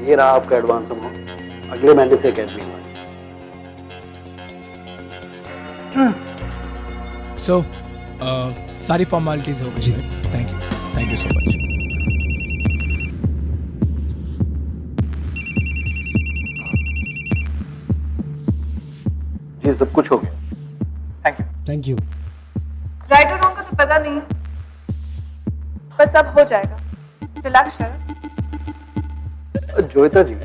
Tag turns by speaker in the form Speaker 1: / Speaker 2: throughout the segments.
Speaker 1: ये रहा आपका एडवांस अमाउंट, अगले महीने से अकेडमी में।
Speaker 2: सो सारी फॉर्मेलिटीज हो गई। Thank you so much.
Speaker 1: जी सब कुछ हो गया।
Speaker 3: Thank you.
Speaker 4: राइट और रॉन्ग का तो पता नहीं, बस अब हो जाएगा। रिलैक्स शरद।
Speaker 1: जोयता जी,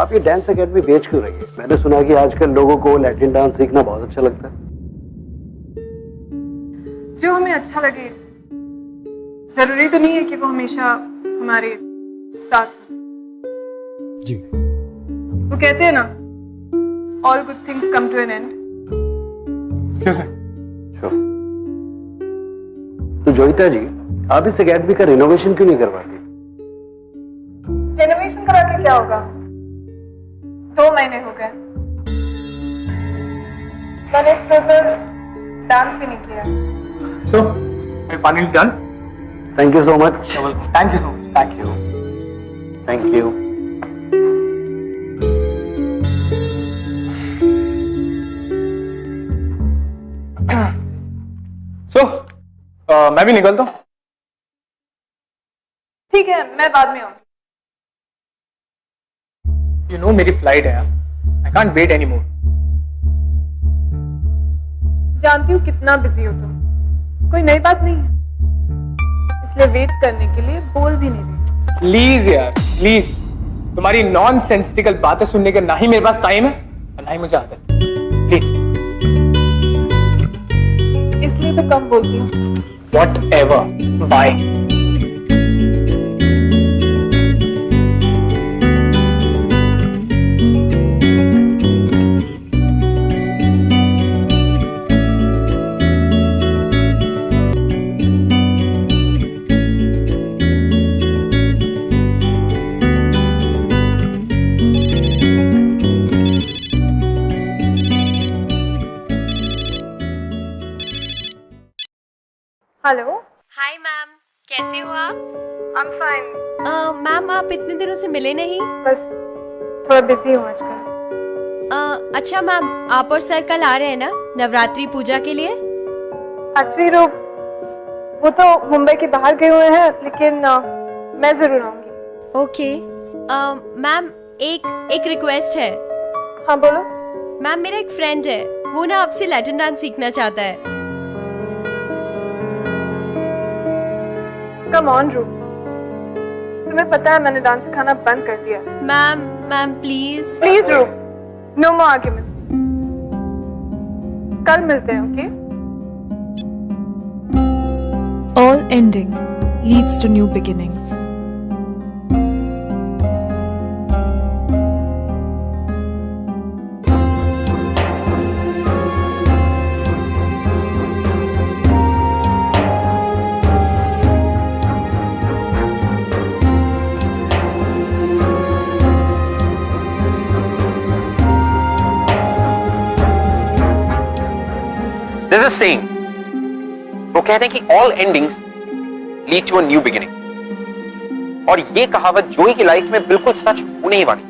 Speaker 1: आप ये डांस एकेडमी बेच क्यों रही है? मैंने सुना कि आजकल लोगों को लैटिन डांस सीखना बहुत अच्छा लगता है।
Speaker 4: जो हमें अच्छा लगे, जरूरी तो नहीं है कि वो हमेशा हमारे साथ हो।
Speaker 3: जी।
Speaker 4: वो कहते हैं ना, all good things come to an end.
Speaker 5: Excuse me.
Speaker 1: Sure. तो जोयता जी, आप इस एकेडमी का रिनोवेशन क्यों नहीं करवाती?
Speaker 4: रेनोवेशन करा के क्या होगा? 2 महीने हो गए, मैंने इस फ्लोर पर डांस भी नहीं किया।
Speaker 5: So, we finally done.
Speaker 1: Thank you so much.
Speaker 5: Thank you so much.
Speaker 1: Thank you. Thank you.
Speaker 5: So, मैं भी निकलता हूँ।
Speaker 4: ठीक है, मैं बाद में आऊंगी।
Speaker 5: You know मेरी फ्लाइट है, I can't wait anymore.
Speaker 4: जानती हूँ कितना बिजी हो तुम, कोई नई बात नहीं है, इसलिए वेट करने के लिए बोल भी नहीं रही।
Speaker 5: प्लीज यार, प्लीज। तुम्हारी नॉन सेंसिटिकल बातें सुनने का ना ही मेरे पास टाइम है और ना ही मुझे आदत। प्लीज।
Speaker 4: इसलिए तो कम बोलती हूँ।
Speaker 5: Whatever. Bye.
Speaker 4: Hello.
Speaker 6: Hi ma'am, कैसे हो आप?
Speaker 4: I am fine.
Speaker 6: मैम आप इतने दिनों से मिले नहीं।
Speaker 4: बस थोड़ा बिजी हूँ आजकल।
Speaker 6: अच्छा मैम, आप और सर कल आ रहे हैं ना नवरात्रि पूजा के लिए?
Speaker 4: एक्चुअली वो तो मुंबई के बाहर गए हुए हैं, लेकिन मैं जरूर आऊंगी।
Speaker 6: ओके। मैम एक रिक्वेस्ट है।
Speaker 4: हाँ बोलो।
Speaker 6: मैम मेरा एक फ्रेंड है, वो ना आपसे लैटिन डांस सीखना चाहता है।
Speaker 4: कम ऑन रूप, तुम्हें पता है मैंने डांस सिखाना बंद कर दिया।
Speaker 6: मैम प्लीज
Speaker 4: प्लीज रूप, नो मोर आर्ग्यूमेंट्स। कल मिलते हैं, okay?
Speaker 7: All ending leads to new beginnings.
Speaker 8: There's a saying, वो कहते हैं कि all endings lead to a new beginning. और ये कहावत जोई की लाइफ में बिल्कुल सच होने ही वाली।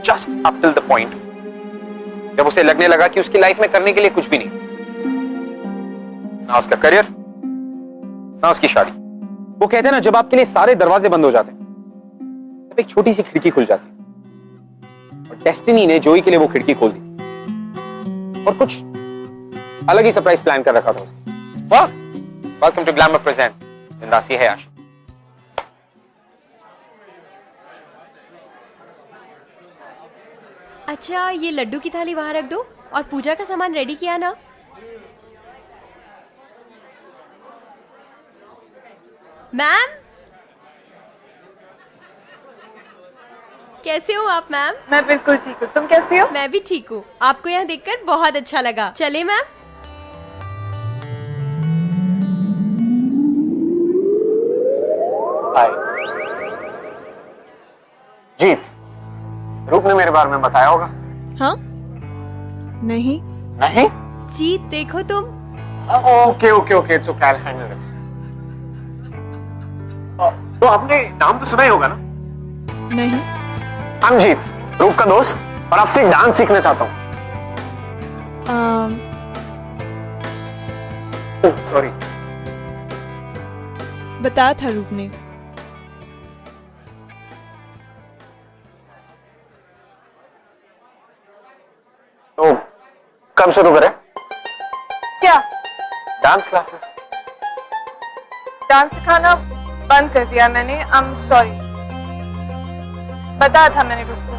Speaker 8: Just up till the point जब उसे लगने लगा कि उसकी लाइफ में करने के लिए कुछ भी नहीं, ना उसका करियर, ना उसकी शादी। वो कहते हैं ना, जब आपके लिए सारे दरवाजे बंद हो जाते हैं, तब एक छोटी सी खिड़की खुल जाती है। और डेस्टिनी ने जोई के लिए वो खिड़की खोल दी और कुछ अलग ही सरप्राइज प्लान कर रखा था उसने। वाह, वेलकम टू ग्लैमर प्रेजेंट बिंदास, ये है आश।
Speaker 6: अच्छा, ये लड्डू की थाली वहां रख दो और पूजा का सामान रेडी किया ना? मैम कैसे हो आप मैम?
Speaker 4: मैं बिल्कुल ठीक हूँ, तुम कैसी हो?
Speaker 6: मैं भी ठीक हूँ। आपको यहाँ देखकर बहुत अच्छा लगा। चले मैम?
Speaker 8: हाय जीत, रूप ने मेरे बारे में बताया होगा।
Speaker 7: हाँ? नहीं।
Speaker 8: नहीं?
Speaker 6: जीत देखो तुम।
Speaker 8: Okay okay okay, it's okay, I will handle this. तो आपने नाम तो सुना ही होगा ना,
Speaker 7: नहीं।
Speaker 8: अमजीत, रूप का दोस्त, और आपसे डांस सीखना चाहता हूँ। सॉरी।
Speaker 7: बताया था रूप ने।
Speaker 8: तो कब शुरू करें?
Speaker 4: क्या?
Speaker 8: Dance classes.
Speaker 4: डांस सिखाना बंद कर दिया मैंने। I am sorry. बताया था मैंने रूप को।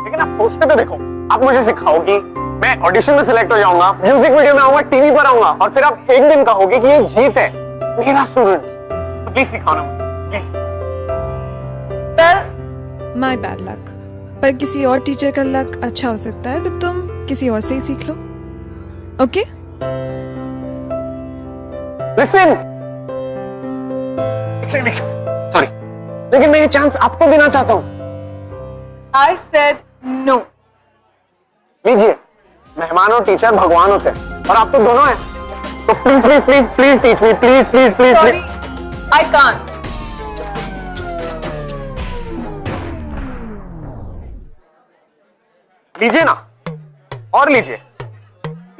Speaker 8: लेकिन आप सोच के तो देखो, आप मुझे सिखाओगी, मैं ऑडिशन में सिलेक्ट हो जाऊंगा, म्यूजिक वीडियो में आऊंगा, टीवी पर आऊंगा, और फिर आप एक दिन कहोगे कि ये जीत है, मेरा स्टूडेंट। तो प्लीज सिखाओ ना, प्लीज।
Speaker 7: My bad luck. पर किसी और टीचर का लक अच्छा हो सकता है, तो तुम किसी और से ही सीख लो। ओके?
Speaker 8: लिसन। सॉरी, लेकिन मैं ये चांस आपको देना चाहता हूँ।
Speaker 4: I said no.
Speaker 8: लीजिए, मेहमान और टीचर भगवान होते हैं, और आप तो दोनों हैं। तो please please please please teach me, please please please.
Speaker 4: Sorry, I can't.
Speaker 8: लीजिए ना, और लीजिए,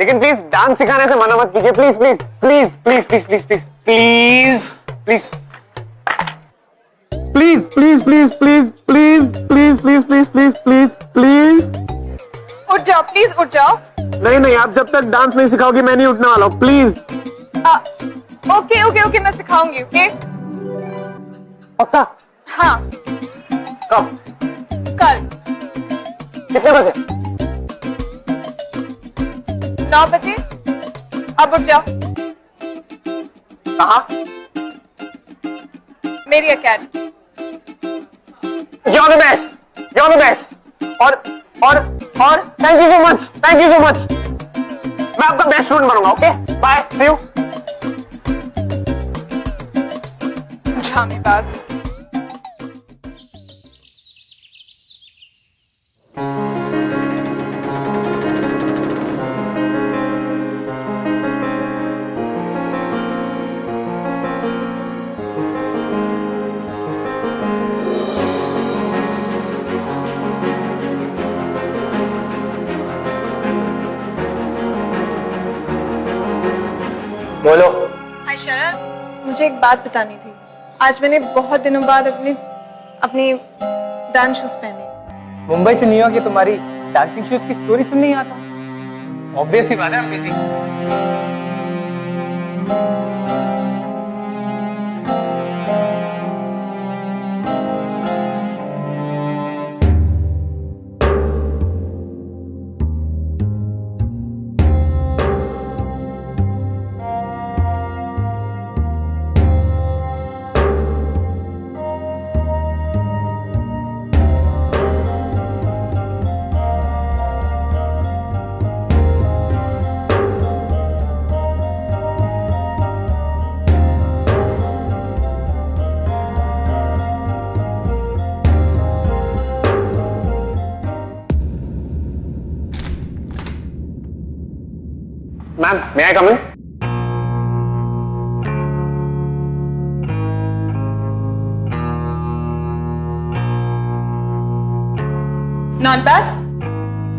Speaker 8: लेकिन प्लीज डांस सिखाने से मना मत कीजिए। Please please please please please please please please please please please please please please please please please please please.
Speaker 4: उठ जाओ, प्लीज उठ जाओ।
Speaker 8: नहीं नहीं, आप जब तक डांस नहीं सिखाओगी मैं नहीं उठने वाला हूँ, प्लीज।
Speaker 4: ओके ओके ओके, मैं सिखाऊंगी। ओके?
Speaker 8: पक्का?
Speaker 4: हाँ।
Speaker 8: कब?
Speaker 4: कल
Speaker 8: कितने बजे?
Speaker 4: 9 बजे। अब उठ जाओ।
Speaker 8: कहाँ?
Speaker 4: मेरी academy.
Speaker 8: You're the best. You're the best. और thank you so much. Thank you so much. मैं आपका बेस्ट स्टूडेंट बनूंगा। ओके? Bye, see you.
Speaker 4: ड्रामेबाज।
Speaker 8: बोलो।
Speaker 4: हाय शरद, मुझे एक बात बतानी थी। आज मैंने बहुत दिनों बाद अपनी डांस शूज पहने।
Speaker 5: मुंबई से न्यूयॉर्क ये तुम्हारी डांसिंग शूज की स्टोरी सुन नहीं आता? ऑब्वियस ही बात है, I'm busy.
Speaker 8: Ma'am, may I come in?
Speaker 4: Not bad.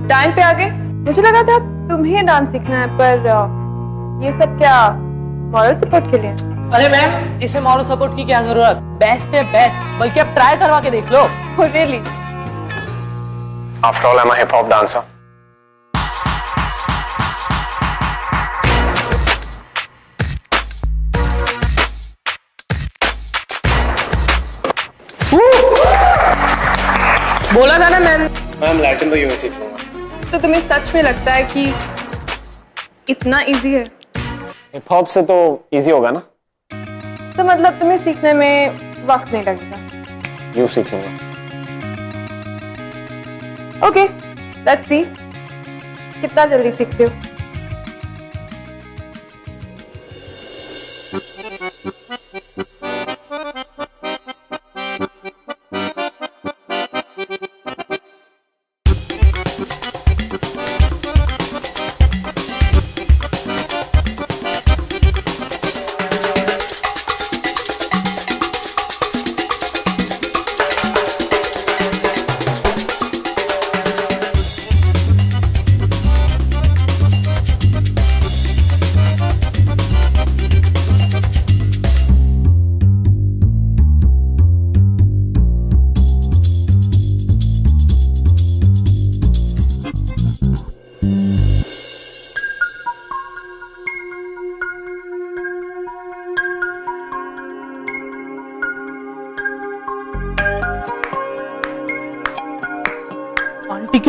Speaker 4: Time पे आ गए। मुझे लगा था तुम्हें डांस सीखना है, पर ये सब क्या मॉरल सपोर्ट के लिए?
Speaker 3: अरे मैम, इसे मॉरल सपोर्ट की क्या जरूरत? बेस्ट है बेस्ट, बल्कि आप ट्राई करवा के देख लो।
Speaker 4: Oh, really?
Speaker 8: After all, I'm a hip hop dancer.
Speaker 3: बोला था ना मैम।
Speaker 8: मैम, लैटिन तो यूं ही सीख लूंगा।
Speaker 4: तो तुम्हें सच में लगता है कि इतना इजी है?
Speaker 8: हिप हॉप से तो इजी होगा ना?
Speaker 4: तो मतलब तुम्हें सीखने में वक्त नहीं लगेगा?
Speaker 8: यूं सीख लूंगा।
Speaker 4: ओके, लेट्स सी कितना जल्दी सीखते हो।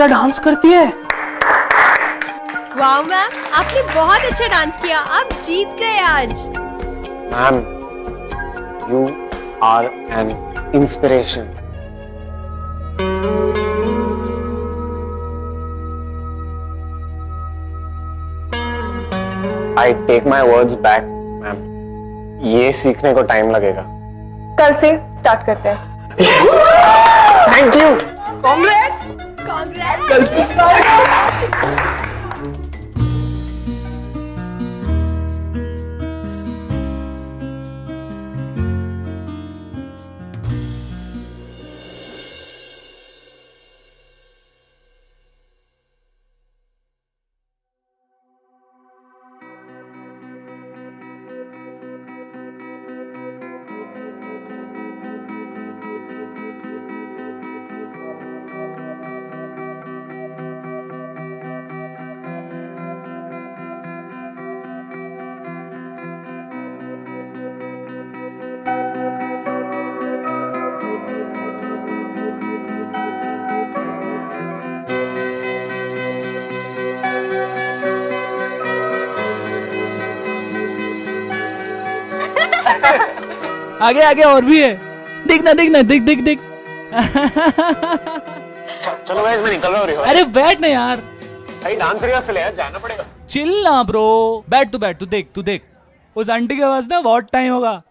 Speaker 5: क्या डांस करती है।
Speaker 6: वाह मैम, आपने बहुत अच्छा डांस किया, आप जीत गए आज।
Speaker 8: Ma'am, you are an inspiration. I take my words back ma'am, ये सीखने को टाइम लगेगा।
Speaker 4: कल से स्टार्ट करते हैं।
Speaker 8: Thank you.
Speaker 4: कांग्रेट्स।
Speaker 2: आगे आगे और भी है, दिख दिख।
Speaker 8: चलो गाइस, मैं निकल रहा हूँ।
Speaker 2: अरे बैठ ना यार,
Speaker 8: भाई डांस रिहर्सल है, जाना पड़ेगा।
Speaker 2: चिल ना ब्रो, बैठ तू देख उस आंटी के पास ना बहुत टाइम होगा।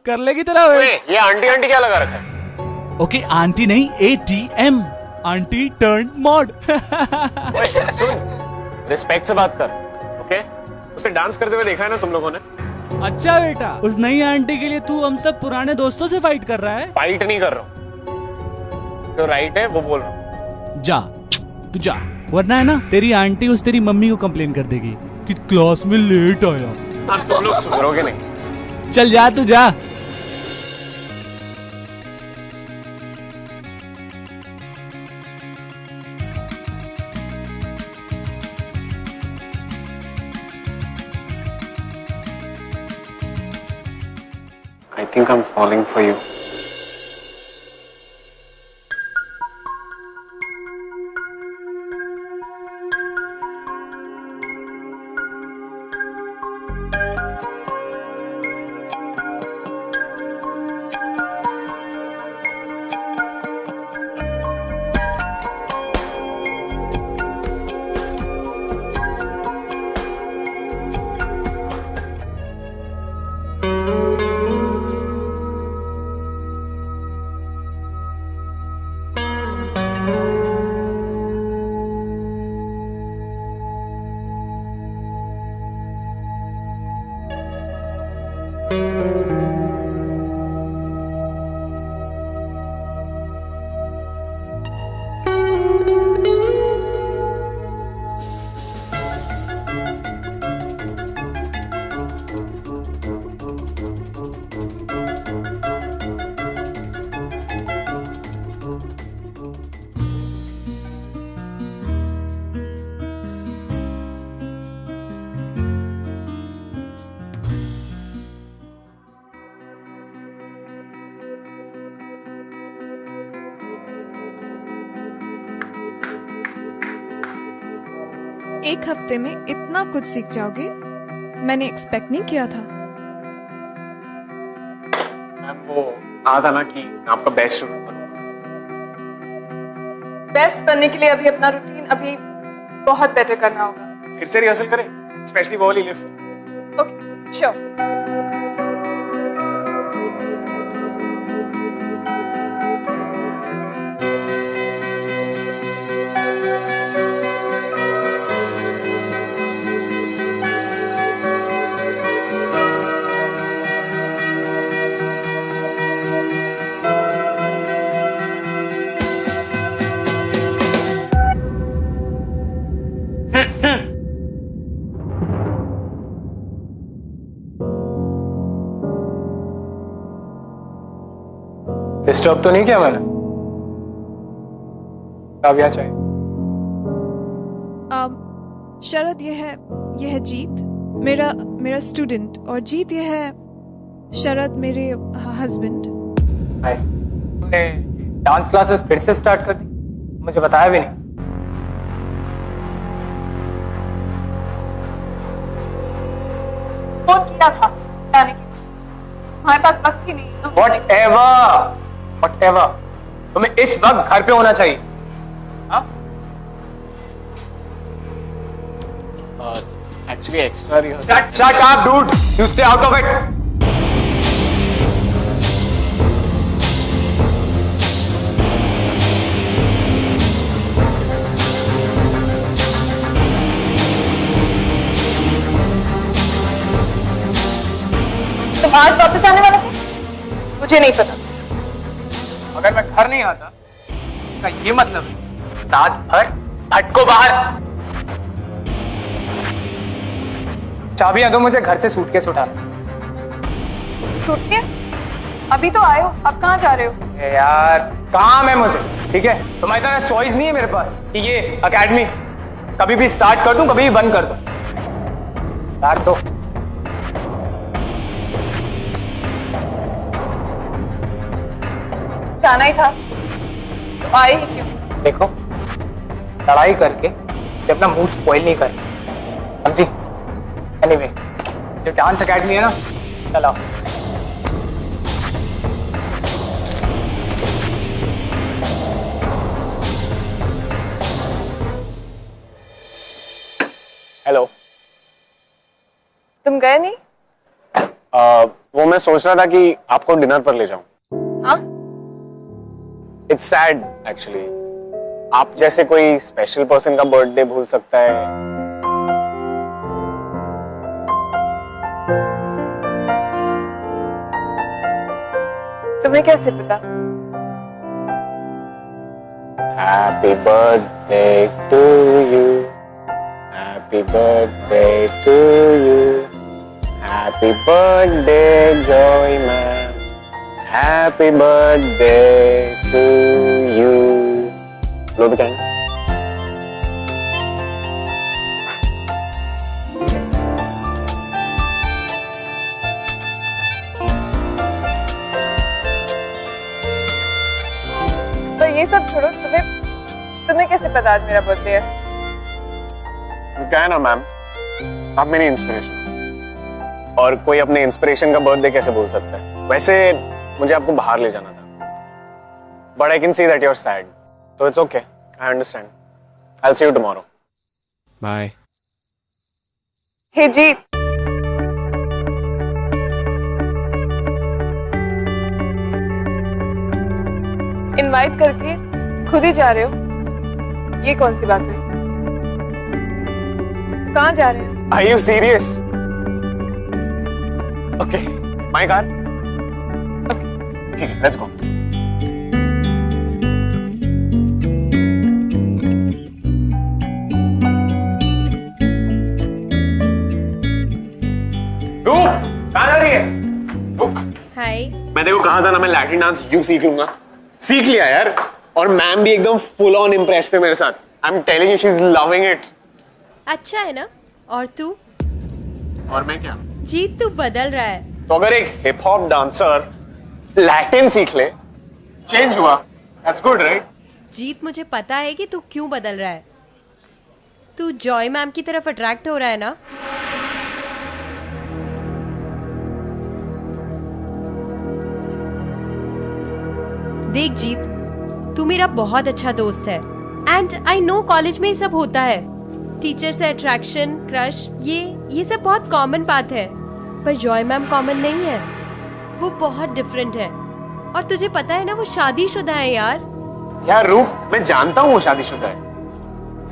Speaker 2: कर लेगी तेरा वेट।
Speaker 8: ये आंटी क्या लगा रखा है?
Speaker 2: ओके आंटी नहीं, ATM, आंटी टर्न मॉड।
Speaker 8: सुन, रिस्पेक्ट से बात कर, ओके? उसे डांस करते हुए देखा है ना तुम लोगों ने?
Speaker 2: अच्छा बेटा, उस नई आंटी के लिए तू हम सब पुराने दोस्तों से फाइट कर रहा है?
Speaker 8: फाइट नहीं कर रहा हूँ, जो राइट है वो बोल रहा हूँ।
Speaker 2: तू जा, वरना है ना तेरी आंटी उस तेरी मम्मी को कंप्लेन कर देगी कि क्लास में लेट आया।
Speaker 8: अब तुम लोग सुधरोगे नहीं।
Speaker 2: चल जा, तू जा।
Speaker 8: I think I'm falling for you.
Speaker 7: एक हफ्ते में इतना कुछ सीख जाओगे, मैंने एक्सपेक्ट नहीं किया था।
Speaker 8: मैम, वो कहा था ना कि मैं आपका बेस्ट स्टूडेंट बनूंगा।
Speaker 4: बेस्ट बनने के लिए अभी अपना रूटीन अभी बहुत बेटर करना होगा।
Speaker 8: फिर से रिहर्सल करें, स्पेशली वो वाली लिफ्ट।
Speaker 4: Okay, sure.
Speaker 5: डिस्टर्ब तो नहीं किया मैंने? अब यहाँ चाहिए।
Speaker 7: शरद, ये है जीत, मेरा स्टूडेंट, और जीत ये है शरद, मेरे हस्बैंड।
Speaker 5: तुमने डांस क्लासेस फिर से स्टार्ट कर दी, मुझे बताया भी नहीं।
Speaker 4: फोन किया था जाने के लिए, हमारे पास वक्त ही नहीं है।
Speaker 5: Whatever. तुम्हें इस वक्त घर पे होना चाहिए। हाँ?
Speaker 8: Actually extra rehearsal.
Speaker 5: Shut up, dude. You stay out of it.
Speaker 4: तुम आज वापस आने वाले थे? मुझे नहीं पता।
Speaker 5: अगर मैं घर नहीं आता, का ये मतलब है रात भर भटको बाहर। चाबियां दो मुझे, घर से सूटकेस उठाना।
Speaker 4: सूटकेस? अभी तो आए हो, अब कहाँ जा रहे हो?
Speaker 5: ए यार काम है मुझे, ठीक है? तुम्हारी तरह चॉइस नहीं है मेरे पास कि ये एकेडमी कभी भी स्टार्ट कर दूं, कभी भी बंद कर दूं। बैग दो।
Speaker 4: जाना ही था तो आए ही क्यों?
Speaker 5: देखो, लड़ाई करके ये अपना मूड स्पॉइल नहीं कर, समझी? एनीवे, जो डांस एकेडमी है ना, चलाओ।
Speaker 8: हेलो।
Speaker 4: तुम गए नहीं?
Speaker 8: वो मैं सोच रहा था कि आपको डिनर पर ले जाऊं।
Speaker 4: हाँ?
Speaker 8: इट्स सैड एक्चुअली, आप जैसे कोई स्पेशल पर्सन का बर्थडे भूल सकता है।
Speaker 4: तुम्हें कैसे पता?
Speaker 8: Happy birthday to you, happy birthday to you, happy birthday Joy ma'am, happy birthday to you. लो द कैंडल।
Speaker 4: तो ये सब छोड़ो, तुम्हें कैसे पता आज मेरा बर्थडे है?
Speaker 8: क्या है ना मैम, आप मेरी इंस्पिरेशन, और कोई अपने इंस्पिरेशन का बर्थडे कैसे बोल सकता है? वैसे मुझे आपको बाहर ले जाना था, but I can see that you are sad, so it's okay, I understand. I'll see you tomorrow. Bye.
Speaker 4: Hey Jeet, invite करके खुद ही जा रहे हो, ये कौन सी बात है? कहाँ जा रहे हो?
Speaker 8: Are you serious? Okay, my car. Okay, ठीक है, let's go.
Speaker 6: हाय।
Speaker 8: मैं देखो कहा था ना, मैं लैटिन डांस यूं सीख लूंगा, सीख लिया यार, और मैम भी एकदम फुल ऑन इम्प्रेस्ड है मेरे साथ। I am telling you, she is loving it.
Speaker 6: अच्छा है ना? और तू?
Speaker 8: और मैं क्या?
Speaker 6: जीत, तू बदल रहा है।
Speaker 8: तो अगर एक हिप हॉप डांसर लैटिन सीख ले, चेंज हुआ, दैट्स गुड राइट?
Speaker 6: जीत, मुझे पता है कि तू क्यों बदल रहा है। तू जॉय मैम की तरफ अट्रैक्ट हो रहा है ना? देख जीत, तू मेरा बहुत अच्छा दोस्त है, एंड आई नो कॉलेज में ये सब होता है, टीचर से अट्रैक्शन, क्रश, ये सब बहुत कॉमन बात है, पर जॉय मैम कॉमन नहीं है, वो बहुत डिफरेंट है। और तुझे पता है ना, वो शादीशुदा है यार।
Speaker 8: यार रूप, मैं जानता हूँ वो शादीशुदा है,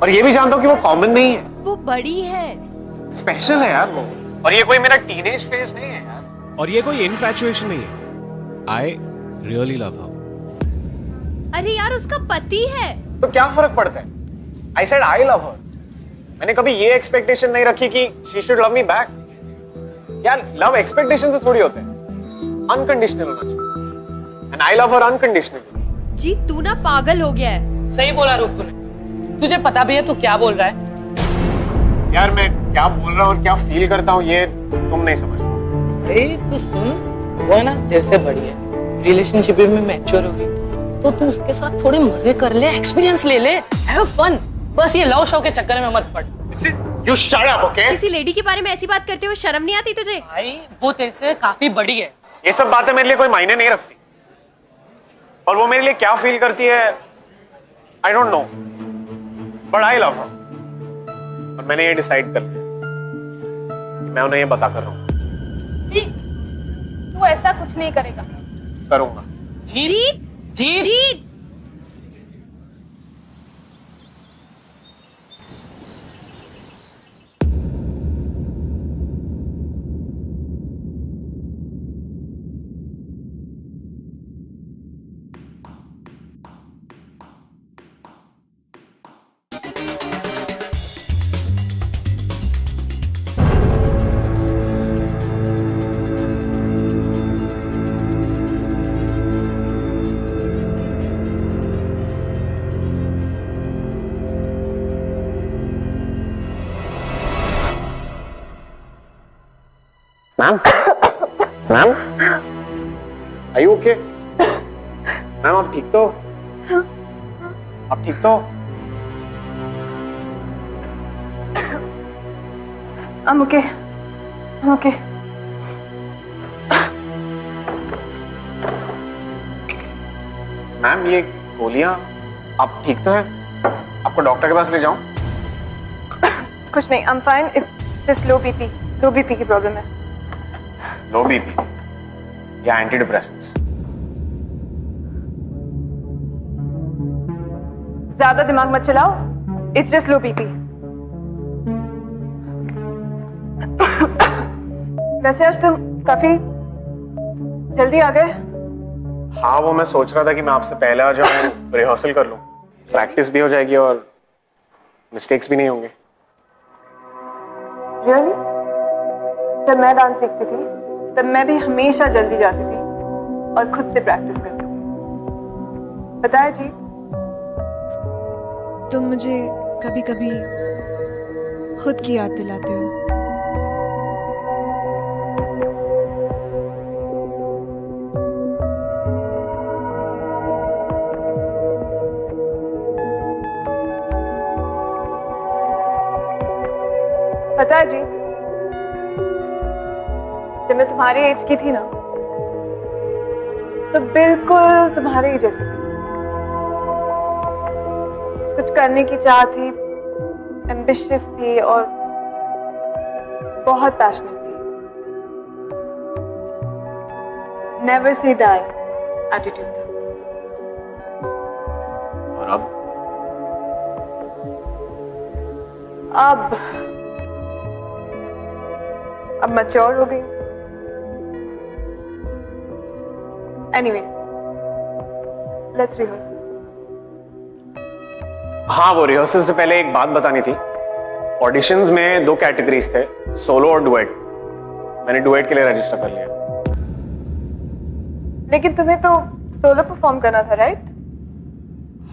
Speaker 8: और ये भी जानता हूँ कि वो कॉमन नहीं है,
Speaker 6: वो बड़ी है,
Speaker 8: स्पेशल है यार वो, और ये कोई मेरा टीनेज फेज नहीं है यार,
Speaker 9: और ये कोई इनफैचुएशन नहीं है। आई रियली लव हर।
Speaker 6: अरे यार, उसका पति है।
Speaker 8: तो क्या फर्क पड़ता है? I said I love her. मैंने कभी ये एक्सपेक्टेशन नहीं रखी कि she should love me back. यार लव एक्सपेक्टेशन से थोड़ी होते हैं, अनकंडीशनल होना चाहिए, and I love her unconditionally.
Speaker 6: जी तू ना पागल हो गया है।
Speaker 3: सही बोला रूप तूने। तुझे पता भी है तू क्या बोल रहा है?
Speaker 8: यार मैं क्या बोल रहा हूँ और क्या फील करता हूँ ये तुम नहीं समझ।
Speaker 3: तू सुन, वो है ना तेरे से बड़ी है, रिलेशनशिप में मैच्योर होगी, तो तू उसके साथ थोड़े मजे कर ले, एक्सपीरियंस ले ले, हैव फन। बस ये लव शो के चक्कर में मत पड़।
Speaker 5: You shut up, okay?
Speaker 6: किसी लेडी के बारे में ऐसी बात करते हुए शर्म नहीं आती तुझे?
Speaker 3: भाई वो तेरे से काफी बड़ी है।
Speaker 5: ये सब बातें मेरे लिए कोई मायने नहीं रखती, और वो मेरे लिए क्या फील करती है I don't know, but I love हर। और मैंने ये डिसाइड कर लिया कि मैं उन्हें ये बता कर रहा हूँ।
Speaker 4: जी, तू ऐसा कुछ नहीं करेगा।
Speaker 5: करूंगा।
Speaker 6: Jeet
Speaker 3: Jeet
Speaker 6: Jeet
Speaker 5: ma'am, ma'am, are you okay? Ma'am आप ठीक तो? आप ठीक तो?
Speaker 4: I'm okay. I'm okay.
Speaker 5: Ma'am ये गोलियां, आप ठीक तो हैं? आपको डॉक्टर के पास ले जाऊं?
Speaker 4: कुछ नहीं, I'm fine. It's just low BP. Low BP की प्रॉब्लम है।
Speaker 5: लो बीपी या एंटी डिप्रेसेंट्स?
Speaker 4: ज्यादा दिमाग मत चलाओ। It's just low BP. वैसे आज तुम काफी जल्दी आ गए।
Speaker 5: हाँ, वो मैं सोच रहा था कि मैं आपसे पहले आ जाऊं, रिहर्सल कर लूं, प्रैक्टिस भी हो जाएगी और मिस्टेक्स भी नहीं होंगे।
Speaker 4: Really? जब मैं डांस सीखती थी तब मैं भी हमेशा जल्दी जाती थी और खुद से प्रैक्टिस करती थी। पता है जी,
Speaker 7: तुम मुझे कभी कभी खुद की याद दिलाते हो।
Speaker 4: पता है जी, जब मैं तुम्हारी एज की थी ना तो बिल्कुल तुम्हारे ही जैसी थी। कुछ करने की चाह थी, एम्बिशियस थी और बहुत पैशनेट थी। नेवर से डाई एटीट्यूड था।
Speaker 5: और
Speaker 4: अब मैच्योर हो गई। Anyway, let's rehearse.
Speaker 5: हाँ, वो रिहर्सल से पहले एक बात बतानी थी। ऑडिशंस में 2 कैटेगरीज थे, सोलो और डुएट। मैंने डुएट के लिए रजिस्टर कर लिया।
Speaker 4: लेकिन तुम्हें तो सोलो परफॉर्म करना था, राइट?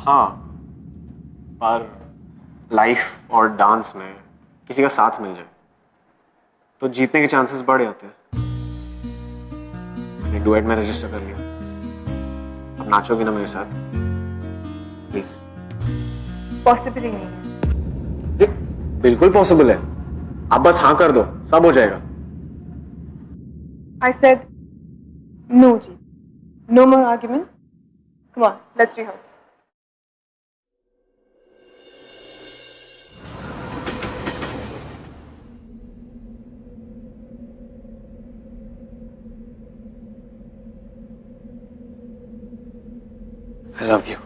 Speaker 5: हाँ, पर लाइफ और डांस में किसी का साथ मिल जाए तो जीतने के चांसेस बढ़ जाते हैं। मैंने डुएट में रजिस्टर कर लिया। अब नाचोगी ना मेरे साथ? प्लीज।
Speaker 4: पॉसिबल ही नहीं है।
Speaker 5: बिल्कुल पॉसिबल है, आप बस हाँ कर दो, सब हो जाएगा।
Speaker 4: I said no, जी। No more arguments. Come on, let's rehearse.
Speaker 5: I love you.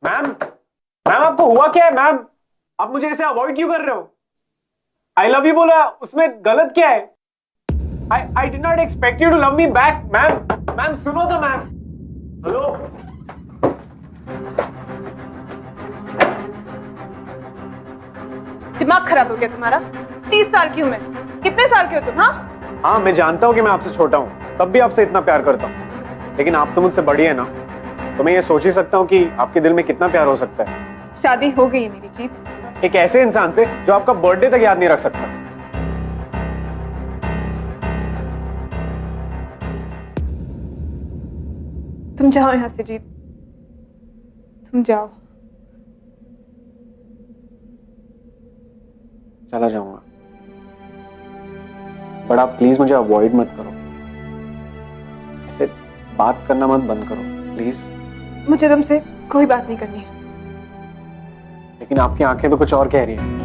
Speaker 5: Ma'am ma'am आपको हुआ क्या है मैम? आप मुझे ऐसे अवॉइड क्यों कर रहे हो? आई लव यू बोला, उसमें गलत क्या है? I did not expect you to love me back ma'am. Ma'am सुनो तो मैम। हेलो
Speaker 4: दिमाग खराब हो गया तुम्हारा? 30 साल की हूं मैं, कितने साल के हो तुम?
Speaker 5: हाँ मैं जानता हूँ कि मैं आपसे छोटा हूँ, तब भी आपसे इतना प्यार करता हूँ, लेकिन आप तो मुझसे बड़ी है ना, तो मैं ये सोच ही सकता हूँ कि आपके दिल में कितना प्यार हो सकता है।
Speaker 4: शादी हो गई है मेरी जीत,
Speaker 5: एक ऐसे इंसान से जो आपका बर्थडे तक याद नहीं रख सकता।
Speaker 4: तुम जाओ यहां से जीत, तुम जाओ।
Speaker 5: चला जाऊंगा, बट आप प्लीज मुझे अवॉइड मत करो, ऐसे बात करना मत बंद करो प्लीज।
Speaker 4: मुझे तुमसे कोई बात नहीं करनी है।
Speaker 5: लेकिन आपकी आंखें तो कुछ और कह रही हैं।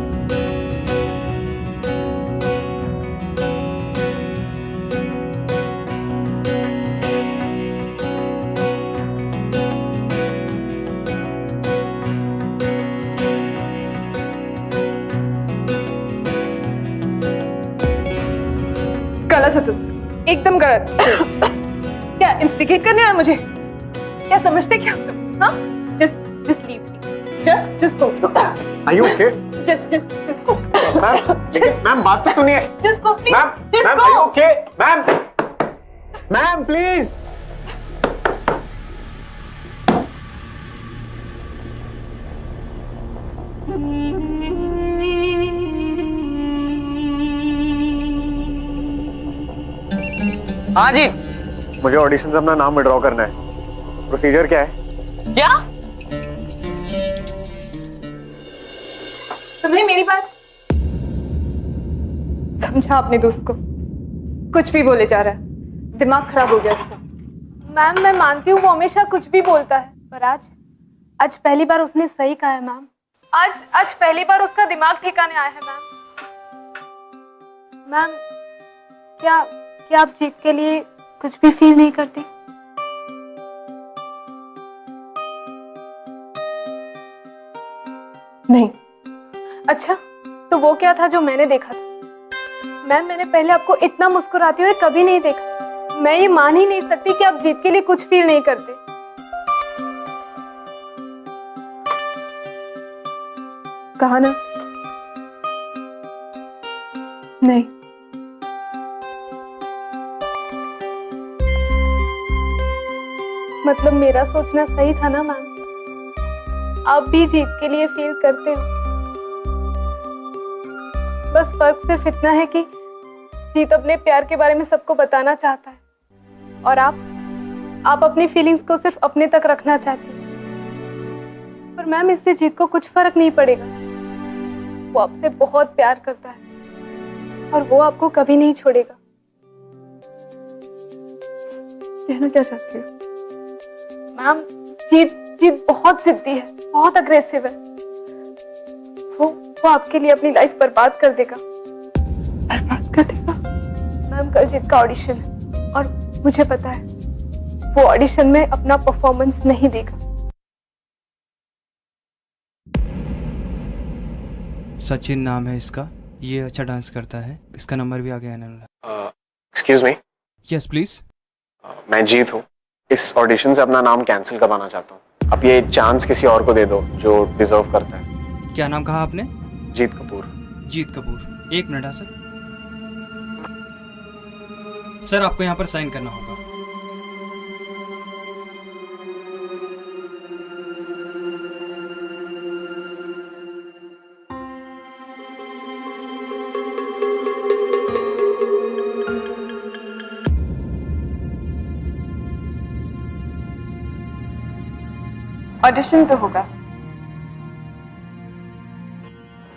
Speaker 4: गलत हो तुम, एकदम गलत। क्या इंस्टिगेट करने आए मुझे? क्या समझते क्या तुम? हाँ? Just leave me. Just go.
Speaker 5: Are you okay?
Speaker 4: Just go.
Speaker 5: Ma'am बात तो सुनिए।
Speaker 4: Just go, please.
Speaker 5: Ma'am,
Speaker 4: Just
Speaker 5: ma'am,
Speaker 4: go.
Speaker 5: are you okay? Ma'am, ma'am please.
Speaker 3: हाँ जी।
Speaker 5: मुझे ऑडिशन से अपना नाम विड्रॉ करना है, प्रोसीजर क्या है?
Speaker 3: क्या?
Speaker 4: तुम्हें मेरी बात समझा अपने दोस्त को? कुछ भी बोले जा रहा है, दिमाग खराब हो गया उसका।
Speaker 10: मैम मैं मानती हूँ वो हमेशा कुछ भी बोलता है, पर आज पहली बार उसने सही कहा है मैम। आज पहली बार उसका दिमाग ठिकाने आया है मैम। मैम क्या आप जीत के लिए कुछ भी फील नहीं करती?
Speaker 4: नहीं।
Speaker 10: अच्छा तो वो क्या था जो मैंने देखा था? मैम मैंने पहले आपको इतना मुस्कुराते हुए कभी नहीं देखा। मैं ये मान ही नहीं सकती कि आप जीत के लिए कुछ फील नहीं करते।
Speaker 4: कहा ना, नहीं।
Speaker 10: मतलब मेरा सोचना सही था ना मैम? आप भी जीत के लिए फील करते हो। बस फर्क सिर्फ इतना है कि जीत अपने प्यार के बारे में सबको बताना चाहता है और आप अपनी फीलिंग्स को सिर्फ अपने तक रखना चाहती हैं। पर मैम इससे जीत को कुछ फर्क नहीं पड़ेगा। वो आपसे बहुत प्यार करता है और वो आपको कभी नहीं छोड़ेगा।
Speaker 4: कहना क्या चाहती हो?
Speaker 10: मैम जीत बहुत जिद्दी है, बहुत अग्रेसिव है। वो आपके लिए अपनी लाइफ बर्बाद कर देगा।
Speaker 4: बर्बाद कर देगा?
Speaker 10: मैम कल जीत का ऑडिशन है और मुझे पता है वो ऑडिशन में अपना परफॉर्मेंस नहीं देगा।
Speaker 11: सचिन नाम है इसका, ये अच्छा डांस करता है। इसका नंबर भी आ गया है।
Speaker 5: Excuse me.
Speaker 11: Yes please.
Speaker 5: मैं जीत हूँ, इस ऑडिशन से अपना नाम कैंसिल करवाना चाहता हूँ। आप ये चांस किसी और को दे दो जो डिजर्व करता है।
Speaker 11: क्या नाम कहा आपने?
Speaker 5: जीत कपूर।
Speaker 11: जीत कपूर, 1 मिनट। हाँ सर। सर आपको यहाँ पर साइन करना होगा।
Speaker 4: ऑडिशन तो होगा।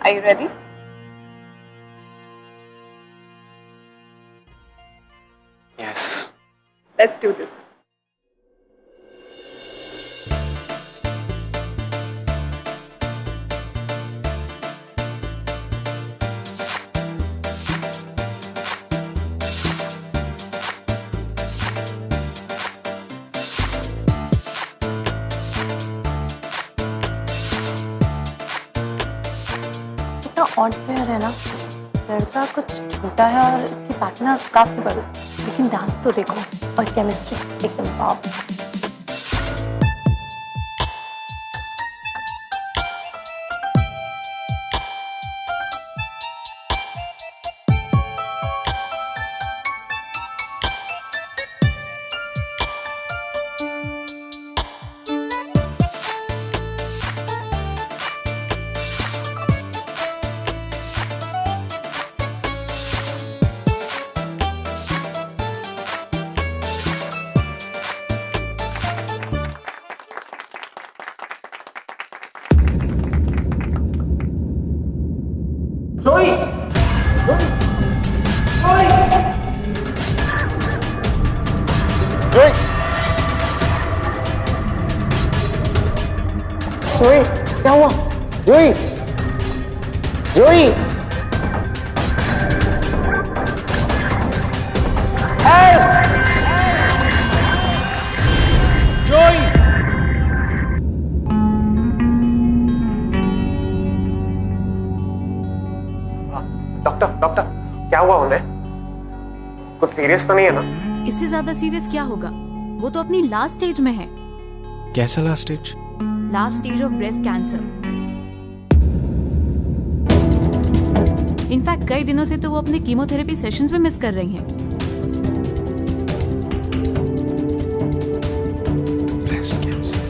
Speaker 4: Are you ready?
Speaker 5: Yes.
Speaker 4: Let's do this.
Speaker 12: Odd pair है ना, लड़का कुछ छोटा है और इसकी पार्टनर काफी बड़ी, लेकिन डांस तो देखो और केमिस्ट्री एकदम वाव।
Speaker 3: जोई! जोई! जोई! जोई! क्या हुआ? जोई! जोई!
Speaker 9: जोई!
Speaker 5: डॉक्टर क्या हुआ उन्हें? कुछ सीरियस तो नहीं है ना?
Speaker 13: इससे ज्यादा सीरियस क्या होगा? वो तो अपनी लास्ट स्टेज में है।
Speaker 9: कैसा last stage?
Speaker 13: Last stage of breast cancer. In fact कई दिनों से तो वो अपने कीमोथेरेपी सेशंस में मिस कर रही हैं।
Speaker 9: Breast cancer.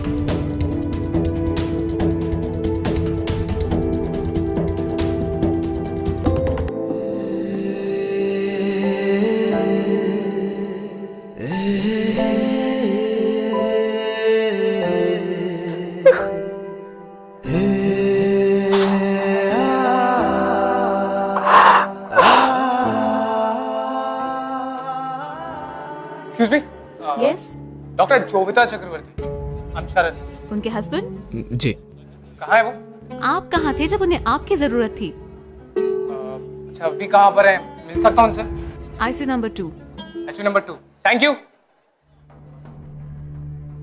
Speaker 3: Excuse me?
Speaker 13: Yes?
Speaker 3: Doctor Jovita Chakraborty. I'm Sharad.
Speaker 13: उनके हस्बैंड?
Speaker 9: जी।
Speaker 3: कहाँ है वो?
Speaker 13: आप कहाँ थे जब उन्हें आपकी जरूरत थी?
Speaker 3: अच्छा अभी कहाँ पर है? मिल सकता हूँ उनसे?
Speaker 13: ICU number 2।
Speaker 3: ICU number 2। Thank you.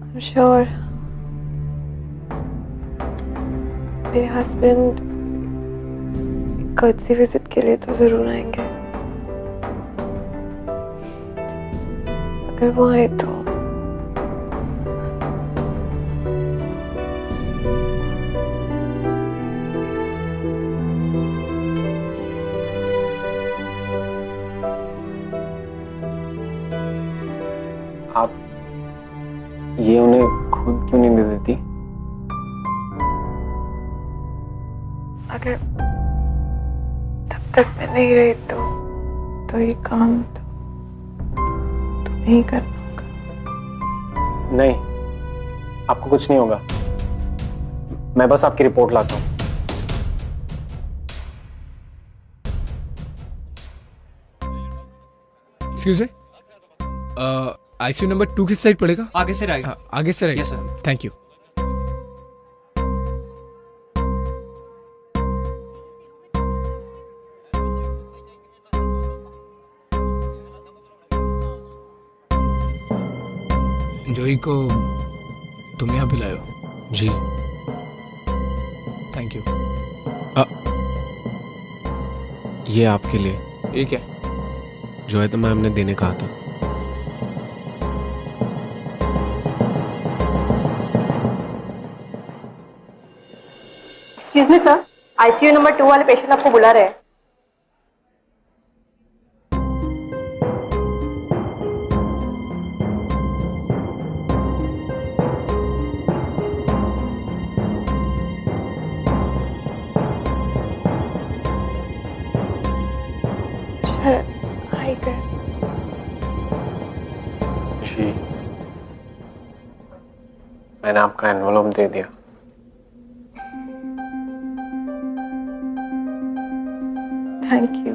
Speaker 7: I'm sure मेरे हस्बैंड कर्टसी विजिट के लिए तो जरूर आएंगे। अगर वो आए तो
Speaker 5: आप ये उन्हें खुद क्यों नहीं दे देती?
Speaker 7: अगर तब तक मैं नहीं रही तो ये काम तो नहीं करना होगा।
Speaker 5: नहीं, आपको कुछ नहीं होगा। मैं बस आपकी रिपोर्ट लाता हूँ।
Speaker 9: एक्सक्यूज मी, ICU नंबर 2 किस साइड पड़ेगा?
Speaker 11: आगे से राइट।
Speaker 9: आगे से right.
Speaker 11: Yes sir.
Speaker 9: Thank you. Joey को तुम यहाँ बुलाए हो?
Speaker 5: जी।
Speaker 9: Thank you.
Speaker 5: ये आपके लिए।
Speaker 9: ये क्या?
Speaker 5: जोयता मैम ने देने कहा था।
Speaker 10: Excuse me, sir. ICU number 2 वाले पेशेंट आपको बुला रहे हैं।
Speaker 5: जी, मैंने आपका एनवलप दे दिया।
Speaker 7: Thank you.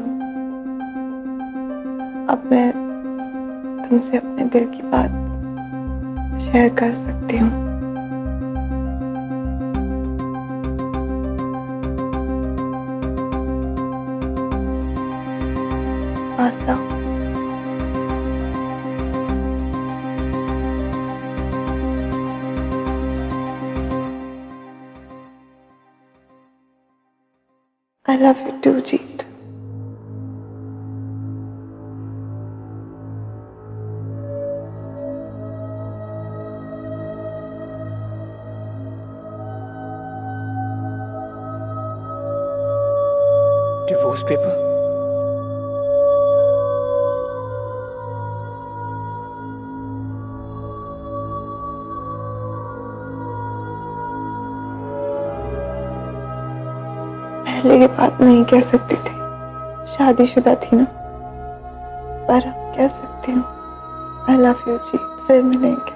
Speaker 7: अब मैं तुमसे अपने दिल की बात शेयर कर सकती हूँ। आशा, I love you too, Jeet.
Speaker 11: Divorce paper?
Speaker 7: पहले ये बात नहीं कह सकती थी, शादीशुदा थी ना, पर अब कह सकती हूँ। आई लव यू जी। फिर मिलेंगे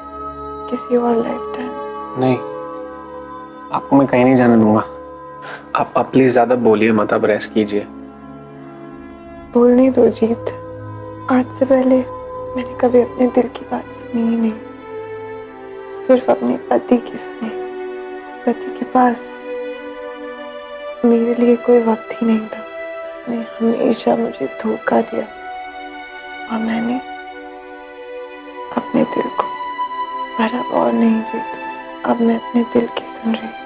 Speaker 7: किसी और लाइफ टाइम।
Speaker 5: नहीं, आपको मैं कहीं नहीं जाने दूंगा। आप प्लीज ज्यादा बोलिए मत, आप रेस्ट कीजिए।
Speaker 7: बोलने दो जीत। आज से पहले मैंने कभी अपने दिल की बात सुनी ही नहीं, सिर्फ अपने पति की सुनी, जिस पति के पास मेरे लिए कोई वक्त ही नहीं था, जिसने हमेशा मुझे धोखा दिया। और मैंने अपने दिल को, पर अब और नहीं जीत, अब मैं अपने दिल की सुन रही हूँ।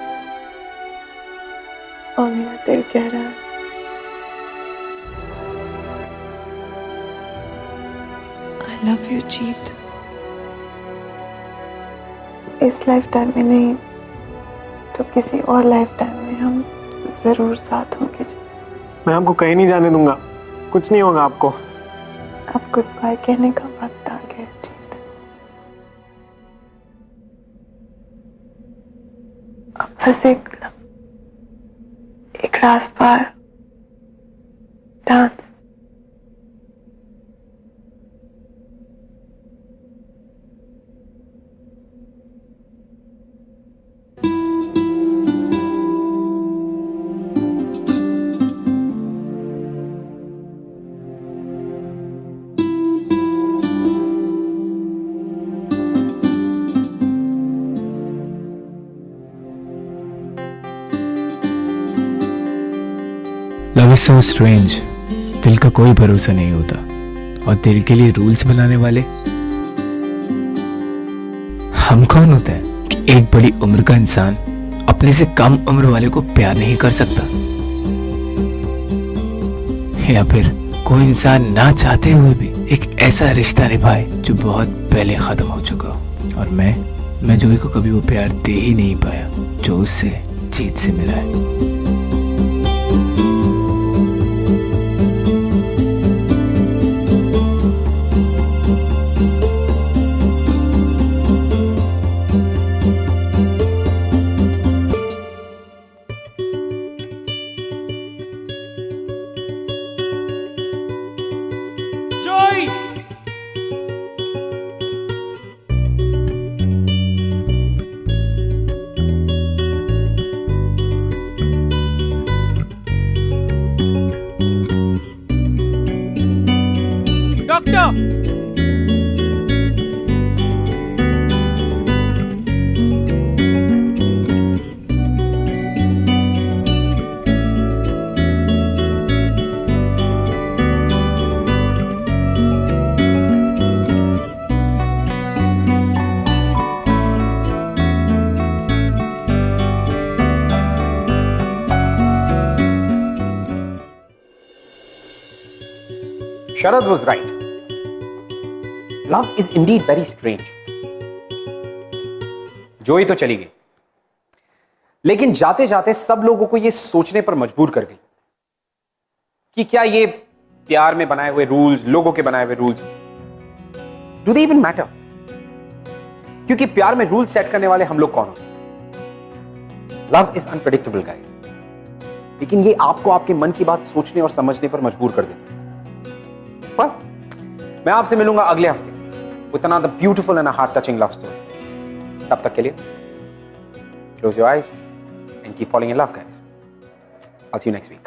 Speaker 7: और मेरा दिल कह रहा है आई लव यू जीत। इस लाइफ टाइम में नहीं तो किसी और लाइफ टाइम में हम जरूर साथ होंगे।
Speaker 5: मैं आपको कहीं नहीं जाने दूंगा, कुछ नहीं होगा आपको।
Speaker 7: अब गुड बाय कहने का वक्त आ गया जीत। अब बस एक last bar dance.
Speaker 9: Love is so strange. दिल का कोई भरोसा नहीं होता, और दिल के लिए रूल्स बनाने वाले हम कौन होते हैं कि एक बड़ी उम्र का इंसान अपने से कम उम्र वाले को प्यार नहीं कर सकता, या फिर कोई इंसान ना चाहते हुए भी एक ऐसा रिश्ता निभाए जो बहुत पहले खत्म हो चुका हो। और मैं जोई को कभी वो प्यार दे ही नहीं पाया जो उससे जीत से मिला है।
Speaker 8: Sharad was right. Love is indeed very strange. जोई तो चली गई, लेकिन जाते जाते सब लोगों को यह सोचने पर मजबूर कर गई कि क्या ये प्यार में बनाए हुए रूल्स, लोगों के बनाए हुए rules, do they even matter? क्योंकि प्यार में रूल सेट करने वाले हम लोग कौन होते? लव इज अनप्रेडिक्टेबल गाइस, लेकिन ये आपको आपके मन की बात सोचने और समझने पर मजबूर कर देता है। पर मैं आपसे मिलूंगा अगले हफ्ते with another beautiful and a heart-touching love story. तब तक के लिए close your eyes and keep falling in love, guys. I'll see you next week.